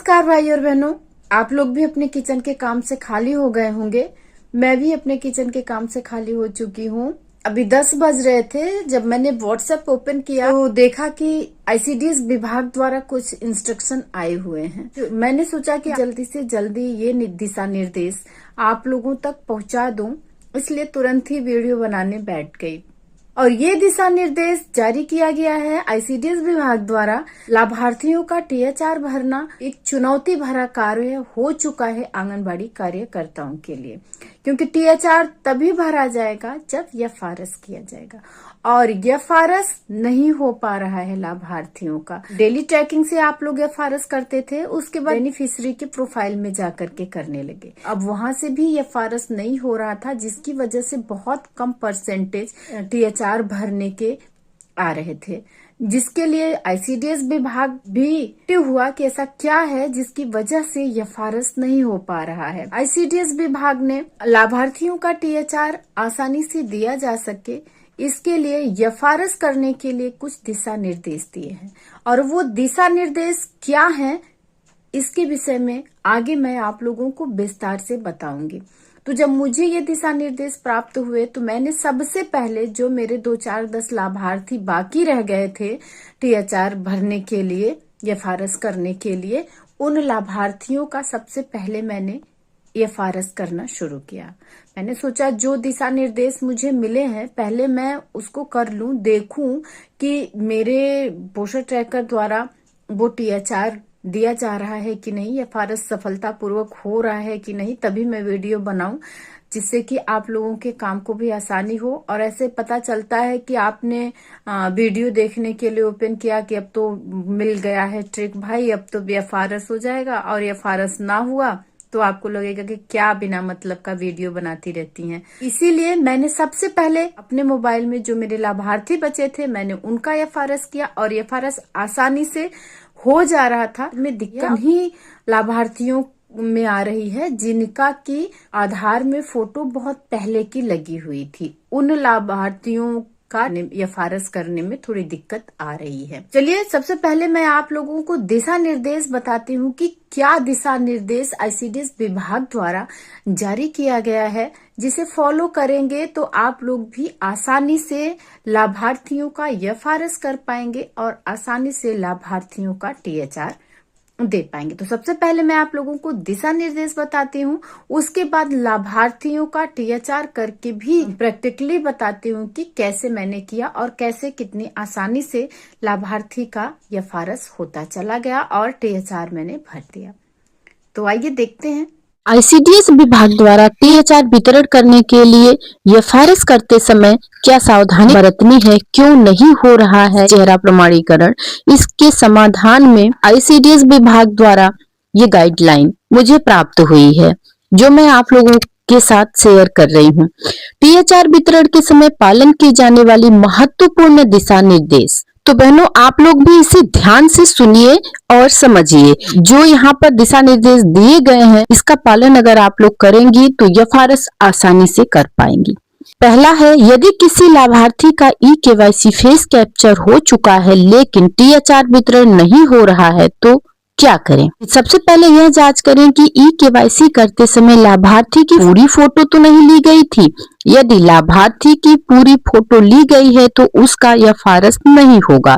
नमस्कार भाई और बहनों, आप लोग भी अपने किचन के काम से खाली हो गए होंगे। मैं भी अपने किचन के काम से खाली हो चुकी हूँ। अभी 10 बज रहे थे जब मैंने व्हाट्सएप ओपन किया तो देखा कि आईसीडीएस विभाग द्वारा कुछ इंस्ट्रक्शन आए हुए हैं। तो मैंने सोचा कि जल्दी से जल्दी ये दिशा निर्देश आप लोगों तक पहुंचा दूं, इसलिए तुरंत ही वीडियो बनाने बैठ गई। और ये दिशा निर्देश जारी किया गया है आईसीडीएस विभाग द्वारा। लाभार्थियों का टीएचआर भरना एक चुनौती भरा कार्य हो चुका है आंगनबाड़ी कार्यकर्ताओं के लिए, क्योंकि टीएचआर तभी भरा जाएगा जब एफआरएस किया जाएगा, और एफआरएस नहीं हो पा रहा है लाभार्थियों का। डेली ट्रैकिंग से आप लोग एफआरएस करते थे, उसके बाद बेनिफिशियरी के प्रोफाइल में जाकर के करने लगे। अब वहां से भी एफआरएस नहीं हो रहा था, जिसकी वजह से बहुत कम परसेंटेज टीएचआर भरने के आ रहे थे, जिसके लिए आईसीडीएस विभाग भी हुआ कि ऐसा क्या है जिसकी वजह से एफआरएस नहीं हो पा रहा है। आईसीडीएस विभाग ने लाभार्थियों का टीएचआर आसानी से दिया जा सके, इसके लिए एफआरएस करने के लिए कुछ दिशा निर्देश दिए हैं, और वो दिशा निर्देश क्या हैं इसके विषय में आगे मैं आप लोगों को विस्तार से बताऊंगी। तो जब मुझे ये दिशा निर्देश प्राप्त हुए तो मैंने सबसे पहले जो मेरे 2-4-10 लाभार्थी बाकी रह गए थे टीएचआर भरने के लिए, एफआरएस करने के लिए, उन लाभार्थियों का सबसे पहले मैंने एफआरएस करना शुरू किया। मैंने सोचा जो दिशा निर्देश मुझे मिले हैं पहले मैं उसको कर लूं, देखूं कि मेरे पोषण ट्रैकर द्वारा वो टीएचआर दिया जा रहा है कि नहीं, एफआरएस सफलतापूर्वक हो रहा है कि नहीं, तभी मैं वीडियो बनाऊं, जिससे कि आप लोगों के काम को भी आसानी हो। और ऐसे पता चलता है कि आपने वीडियो देखने के लिए ओपन किया कि अब तो मिल गया है ट्रिक भाई, अब तो एफआरएस हो जाएगा, और एफआरएस ना हुआ तो आपको लगेगा कि क्या बिना मतलब का वीडियो बनाती रहती हैं। इसीलिए मैंने सबसे पहले अपने मोबाइल में जो मेरे लाभार्थी बचे थे मैंने उनका एफआरएस किया, और एफआरएस आसानी से हो जा रहा था। मैं दिक्कत ही लाभार्थियों में आ रही है जिनका की आधार में फोटो बहुत पहले की लगी हुई थी, उन लाभार्थियों का एफआरएस करने में थोड़ी दिक्कत आ रही है। चलिए सबसे पहले मैं आप लोगों को दिशा निर्देश बताती हूँ कि क्या दिशा निर्देश आईसीडीएस विभाग द्वारा जारी किया गया है, जिसे फॉलो करेंगे तो आप लोग भी आसानी से लाभार्थियों का एफआरएस कर पाएंगे और आसानी से लाभार्थियों का टीएचआर दे पाएंगे। तो सबसे पहले मैं आप लोगों को दिशा निर्देश बताती हूँ, उसके बाद लाभार्थियों का टीएचआर करके भी प्रैक्टिकली बताती हूँ कि कैसे मैंने किया और कैसे कितनी आसानी से लाभार्थी का एफआरएस होता चला गया और टीएचआर मैंने भर दिया। तो आइए देखते हैं। आईसीडीएस विभाग द्वारा टीएचआर वितरण करने के लिए एफआरएस करते समय क्या सावधानी बरतनी है, क्यों नहीं हो रहा है चेहरा प्रमाणीकरण, इसके समाधान में आईसीडीएस विभाग द्वारा ये गाइडलाइन मुझे प्राप्त हुई है, जो मैं आप लोगों के साथ शेयर कर रही हूँ। टीएचआर वितरण के समय पालन की जाने वाली महत्वपूर्ण दिशा निर्देश। तो बहनों आप लोग भी इसे ध्यान से सुनिए और समझिए। जो यहाँ पर दिशा निर्देश दिए गए हैं इसका पालन अगर आप लोग करेंगी तो एफआरएस आसानी से कर पाएंगी। पहला है, यदि किसी लाभार्थी का ई-केवाईसी फेस कैप्चर हो चुका है लेकिन टीएचआर वितरण नहीं हो रहा है तो क्या करें। सबसे पहले यह जांच करें कि ई-केवाईसी करते समय लाभार्थी की पूरी फोटो तो नहीं ली गई थी। यदि लाभार्थी की पूरी फोटो ली गई है तो उसका एफआरएस नहीं होगा।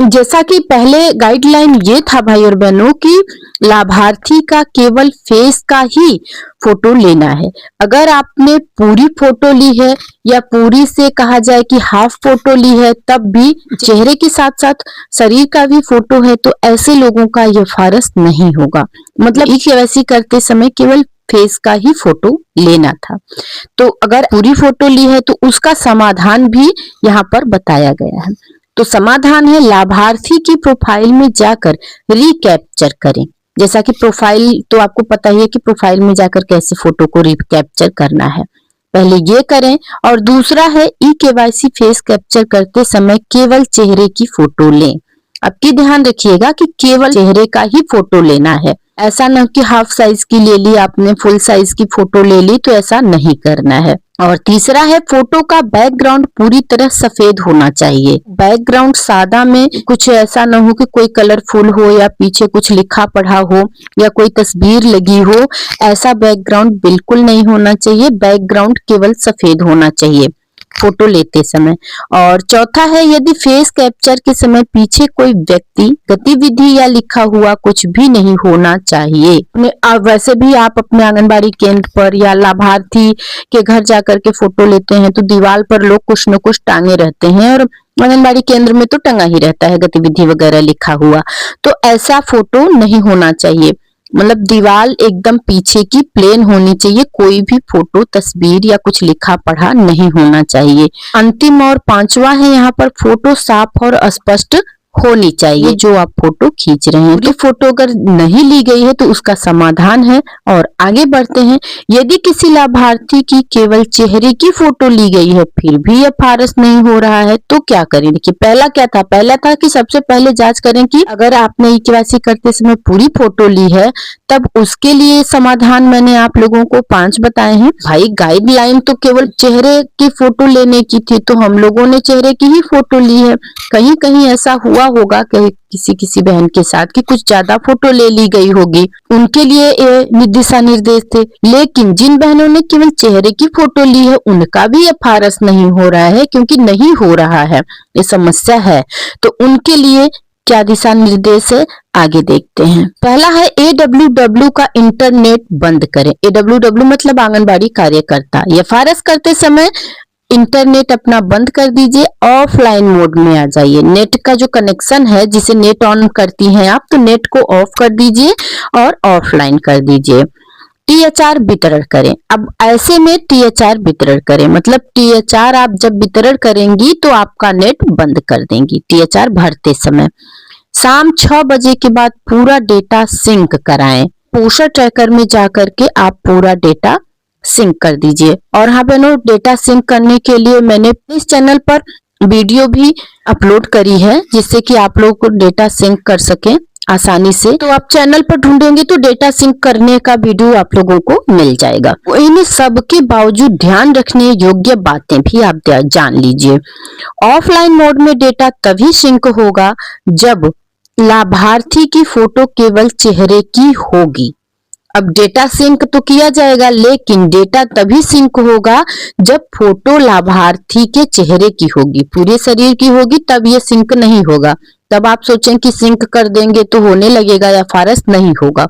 जैसा कि पहले गाइडलाइन ये था भाई और बहनों कि लाभार्थी का केवल फेस का ही फोटो लेना है। अगर आपने पूरी फोटो ली है या पूरी से कहा जाए कि हाफ फोटो ली है, तब भी चेहरे के साथ साथ शरीर का भी फोटो है, तो ऐसे लोगों का एफआरएस नहीं होगा। मतलब ई-केवाईसी करते समय केवल फेस का ही फोटो लेना था। तो अगर पूरी फोटो ली है तो उसका समाधान भी यहाँ पर बताया गया है। तो समाधान है, लाभार्थी की प्रोफाइल में जाकर रिकैप्चर करें। जैसा कि प्रोफाइल तो आपको पता ही है कि प्रोफाइल में जाकर कैसे फोटो को रिकैप्चर करना है, पहले ये करें। और दूसरा है, ई-केवाईसी फेस कैप्चर करते समय केवल चेहरे की फोटो लें। अब की ध्यान रखिएगा कि केवल चेहरे का ही फोटो लेना है, ऐसा न कि हाफ साइज की ले ली आपने, फुल साइज की फोटो ले ली, तो ऐसा नहीं करना है। और तीसरा है फोटो का बैकग्राउंड पूरी तरह सफेद होना चाहिए। बैकग्राउंड सादा में कुछ ऐसा ना हो कि कोई कलरफुल हो या पीछे कुछ लिखा पढ़ा हो या कोई तस्वीर लगी हो, ऐसा बैकग्राउंड बिल्कुल नहीं होना चाहिए। बैकग्राउंड केवल सफेद होना चाहिए फोटो लेते समय। और चौथा है, यदि फेस कैप्चर के समय पीछे कोई व्यक्ति, गतिविधि या लिखा हुआ कुछ भी नहीं होना चाहिए। वैसे भी आप अपने आंगनबाड़ी केंद्र पर या लाभार्थी के घर जाकर के फोटो लेते हैं तो दीवार पर लोग कुछ न कुछ टांगे रहते हैं, और आंगनबाड़ी केंद्र में तो टंगा ही रहता है गतिविधि वगैरह लिखा हुआ। तो ऐसा फोटो नहीं होना चाहिए। मतलब दीवार एकदम पीछे की प्लेन होनी चाहिए, कोई भी फोटो, तस्वीर या कुछ लिखा पढ़ा नहीं होना चाहिए। अंतिम और पांचवा है यहाँ पर, फोटो साफ और स्पष्ट होनी चाहिए जो आप फोटो खींच रहे हैं। तो फोटो अगर नहीं ली गई है तो उसका समाधान है। और आगे बढ़ते हैं, यदि किसी लाभार्थी की केवल चेहरे की फोटो ली गई है फिर भी एफआरएस नहीं हो रहा है तो क्या करें। देखिए पहला क्या था, पहला था कि सबसे पहले जांच करें कि अगर आपने ईकेवाईसी करते समय पूरी फोटो ली है तब उसके लिए समाधान मैंने आप लोगों को 5 बताए हैं। भाई गाइडलाइन तो केवल चेहरे की फोटो लेने की थी तो हम लोगों ने चेहरे की ही फोटो ली है। कहीं कहीं ऐसा हुआ होगा कि किसी बहन के साथ कि कुछ ज्यादा फोटो ले ली गई होगी, उनके लिए ये दिशा निर्देश थे। लेकिन जिन बहनों ने केवल चेहरे की फोटो ली है उनका भी एफआरएस नहीं हो रहा है, क्योंकि नहीं हो रहा है, ये समस्या है। तो उनके लिए क्या दिशा निर्देश है आगे देखते हैं। पहला है AWW का इंटरनेट बंद करें। AWW मतलब आंगनबाड़ी कार्यकर्ता। एफआरएस करते समय इंटरनेट अपना बंद कर दीजिए, ऑफलाइन मोड में आ जाइए। नेट का जो कनेक्शन है जिसे नेट ऑन करती हैं आप, तो नेट को ऑफ कर दीजिए और ऑफलाइन कर दीजिए। THR वितरण करें। अब ऐसे में THR वितरण करें, मतलब THR आप जब वितरण करेंगी तो आपका नेट बंद कर देंगी THR भरते समय। शाम 6 बजे के बाद पूरा डेटा सिंक कराएं। पोषण ट्रैकर में जाकर के आप पूरा डेटा सिंक कर दीजिए। और हाँ बहनों, डेटा सिंक करने के लिए मैंने इस चैनल पर वीडियो भी अपलोड करी है जिससे कि आप लोग को डेटा सिंक कर सकें आसानी से। तो आप चैनल पर ढूंढेंगे तो डेटा सिंक करने का वीडियो आप लोगों को मिल जाएगा। इन सब के बावजूद ध्यान रखने योग्य बातें भी आप जान लीजिए। ऑफलाइन मोड में डेटा तभी सिंक होगा जब लाभार्थी की फोटो केवल चेहरे की होगी। अब डेटा सिंक तो किया जाएगा लेकिन डेटा तभी सिंक होगा जब फोटो लाभार्थी के चेहरे की होगी, पूरे शरीर की होगी, तब ये सिंक नहीं होगा। तब आप सोचें कि सिंक कर देंगे तो होने लगेगा, एफआरएस नहीं होगा।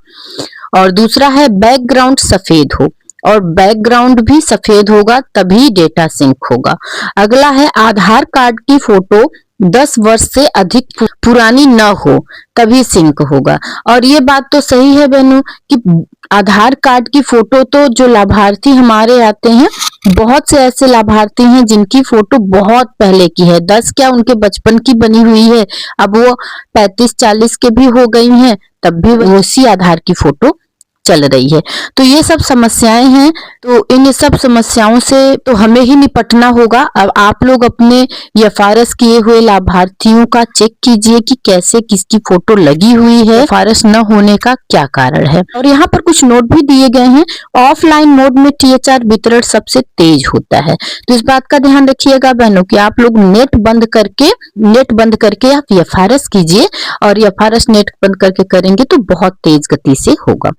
और दूसरा है बैकग्राउंड सफेद हो, और बैकग्राउंड भी सफेद होगा तभी डेटा सिंक होगा। अगला है आधार कार्ड की फोटो 10 वर्ष से अधिक पुरानी न हो तभी सिंक होगा। और ये बात तो सही है बहनों कि आधार कार्ड की फोटो तो जो लाभार्थी हमारे आते हैं, बहुत से ऐसे लाभार्थी हैं जिनकी फोटो बहुत पहले की है, 10 क्या उनके बचपन की बनी हुई है, अब वो 35-40 के भी हो गई हैं तब भी उसी आधार की फोटो चल रही है। तो ये सब समस्याएं हैं, तो इन सब समस्याओं से तो हमें ही निपटना होगा। अब आप लोग अपने एफआरएस किए हुए लाभार्थियों का चेक कीजिए कि कैसे किसकी फोटो लगी हुई है, एफआरएस न होने का क्या कारण है। और यहाँ पर कुछ नोट भी दिए गए हैं। ऑफलाइन मोड में THR वितरण सबसे तेज होता है, तो इस बात का ध्यान रखिएगा बहनों कि आप लोग नेट बंद करके आप एफआरएस कीजिए, और एफआरएस नेट बंद करके करेंगे तो बहुत तेज गति से होगा।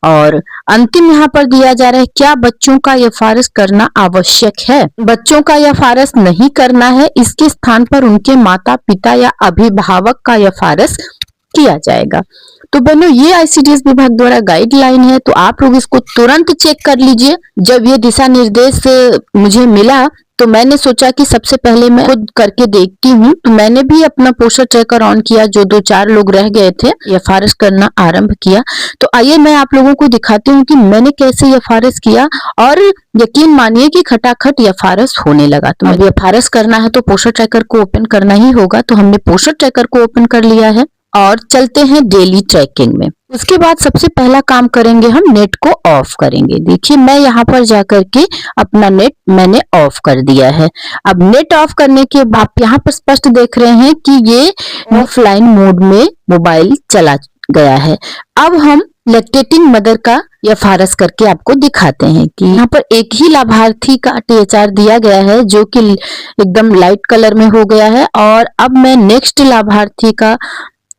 और अंतिम यहाँ पर दिया जा रहा है, क्या बच्चों का एफआरएस करना आवश्यक है। बच्चों का एफआरएस नहीं करना है, इसके स्थान पर उनके माता पिता या अभिभावक का एफआरएस किया जाएगा। तो बहनों ये ICDS विभाग द्वारा गाइडलाइन है, तो आप लोग इसको तुरंत चेक कर लीजिए। जब ये दिशा निर्देश मुझे मिला तो मैंने सोचा कि सबसे पहले मैं खुद करके देखती हूँ, तो मैंने भी अपना पोस्टर ट्रैकर ऑन किया, जो 2-4 लोग रह गए थे एफआरएस करना आरंभ किया। तो आइए मैं आप लोगों को दिखाती हूँ कि मैंने कैसे एफआरएस किया, और यकीन मानिए कि खटाखट एफआरएस होने लगा। तो अब एफआरएस करना है तो पोस्टर ट्रैकर को ओपन करना ही होगा, तो हमने पोस्टर ट्रैकर को ओपन कर लिया है और चलते हैं डेली ट्रैकिंग में। उसके बाद सबसे पहला काम करेंगे, हम नेट को ऑफ करेंगे। देखिए मैं यहाँ पर जाकर के अपना नेट मैंने ऑफ कर दिया है। अब नेट ऑफ करने के बाद यहाँ पर स्पष्ट देख रहे हैं कि ये ऑफलाइन मोड में मोबाइल चला गया है। अब हम लैक्टेटिंग मदर का एफआरएस करके आपको दिखाते हैं कि यहाँ पर एक ही लाभार्थी का टीएचआर दिया गया है जो कि एकदम लाइट कलर में हो गया है। और अब मैं नेक्स्ट लाभार्थी का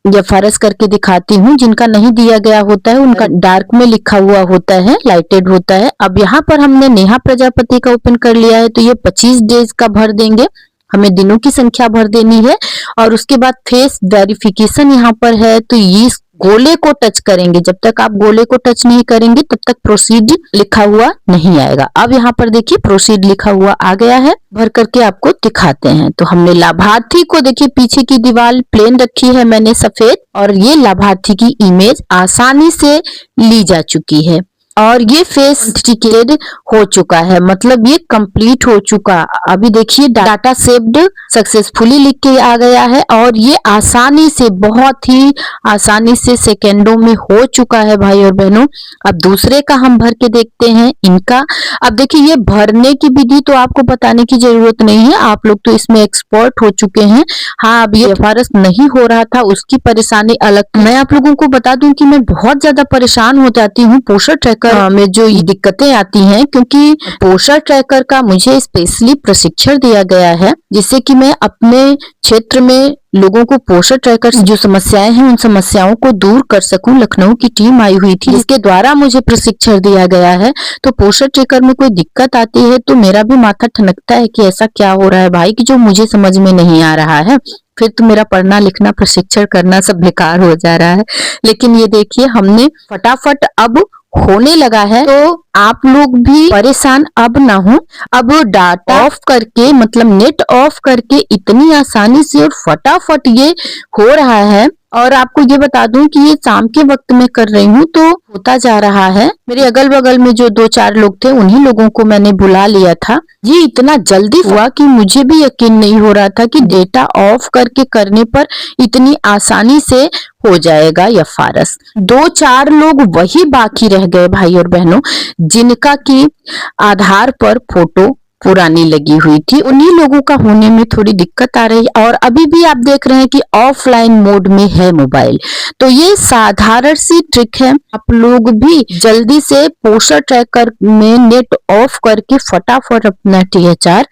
एफआरएस करके दिखाती हूँ। जिनका नहीं दिया गया होता है उनका डार्क में लिखा हुआ होता है, लाइटेड होता है। अब यहाँ पर हमने नेहा प्रजापति का ओपन कर लिया है, तो ये 25 डेज का भर देंगे, हमें दिनों की संख्या भर देनी है। और उसके बाद फेस वेरिफिकेशन यहाँ पर है, तो ये गोले को टच करेंगे। जब तक आप गोले को टच नहीं करेंगे तब तक प्रोसीड लिखा हुआ नहीं आएगा। अब यहाँ पर देखिए प्रोसीड लिखा हुआ आ गया है, भर करके आपको दिखाते हैं। तो हमने लाभार्थी को देखिए पीछे की दीवार प्लेन रखी है मैंने सफेद, और ये लाभार्थी की इमेज आसानी से ली जा चुकी है। और ये फेस ऑथेंटिकेटेड हो चुका है, मतलब ये कंप्लीट हो चुका। अभी देखिए डाटा सेव्ड सक्सेसफुली लिख के आ गया है, और ये आसानी से, बहुत ही आसानी से सेकेंडों में हो चुका है भाई और बहनों। अब दूसरे का हम भर के देखते हैं इनका। अब देखिए ये भरने की विधि तो आपको बताने की जरूरत नहीं है, आप लोग तो इसमें एक्सपर्ट हो चुके हैं। हाँ, अब ये एफआरएस नहीं हो रहा था उसकी परेशानी अलग। मैं आप लोगों को बता दूं कि मैं बहुत ज्यादा परेशान हो जाती हूँ पोस्टर ट्रैकर में जो ये दिक्कतें आती हैं, क्योंकि पोस्टर ट्रैकर का मुझे स्पेशली प्रशिक्षण दिया गया है, जिससे कि मैं अपने क्षेत्र में लोगों को पोस्टर ट्रैकर से जो समस्याएं हैं उन समस्याओं को दूर कर सकूं। लखनऊ की टीम आई हुई थी जिसके द्वारा मुझे प्रशिक्षण दिया गया है। तो पोस्टर ट्रैकर में कोई दिक्कत आती है तो मेरा भी माथा ठनकता है कि ऐसा क्या हो रहा है भाई, कि जो मुझे समझ में नहीं आ रहा है। फिर तो मेरा पढ़ना लिखना प्रशिक्षण करना सब बेकार हो जा रहा है। लेकिन ये देखिए हमने फटाफट अब होने लगा है, तो आप लोग भी परेशान अब ना हो। अब डाटा ऑफ करके, मतलब नेट ऑफ करके इतनी आसानी से और फटाफट ये हो रहा है। और आपको ये बता दूं कि ये शाम के वक्त में कर रही हूँ तो होता जा रहा है। मेरे अगल बगल में जो 2-4 लोग थे उन्हीं लोगों को मैंने बुला लिया था। ये इतना जल्दी हुआ कि मुझे भी यकीन नहीं हो रहा था कि डेटा ऑफ करके करने पर इतनी आसानी से हो जाएगा एफआरएस। 2-4 लोग वही बाकी रह गए भाई और बहनों, जिनका की आधार पर फोटो पुरानी लगी हुई थी। उन्हीं लोगों का होने में थोड़ी दिक्कत आ रही है। और अभी भी आप देख रहे हैं कि ऑफलाइन मोड में है मोबाइल। तो ये साधारण सी ट्रिक है, आप लोग भी जल्दी से पोस्टर ट्रैकर में नेट ऑफ करके फटाफट अपना टीएचआर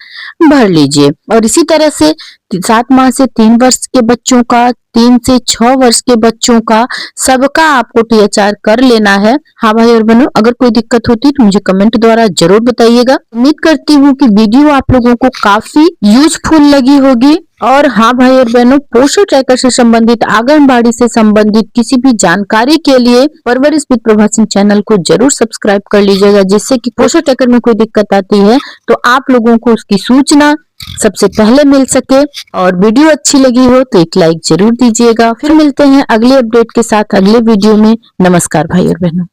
भर लीजिए। और इसी तरह से 7 माह से 3 वर्ष के बच्चों का, 3 से 6 वर्ष के बच्चों का, सबका आपको टीएचआर कर लेना है। हाँ भाई और बहनों, अगर कोई दिक्कत होती तो मुझे कमेंट द्वारा जरूर बताइएगा। उम्मीद करती हूँ कि वीडियो आप लोगों को काफी यूजफुल लगी होगी। और हाँ भाई और बहनों, पोस्टर ट्रैकर से संबंधित, आंगनबाड़ी से संबंधित किसी भी जानकारी के लिए परवरिश विद प्रभा सिंह चैनल को जरूर सब्सक्राइब कर लीजिएगा, जिससे कि पोस्टर ट्रैकर में कोई दिक्कत आती है तो आप लोगों को उसकी सूचना सबसे पहले मिल सके। और वीडियो अच्छी लगी हो तो एक लाइक जरूर दीजिएगा। फिर मिलते हैं अगले अपडेट के साथ अगले वीडियो में। नमस्कार भाई और बहनों।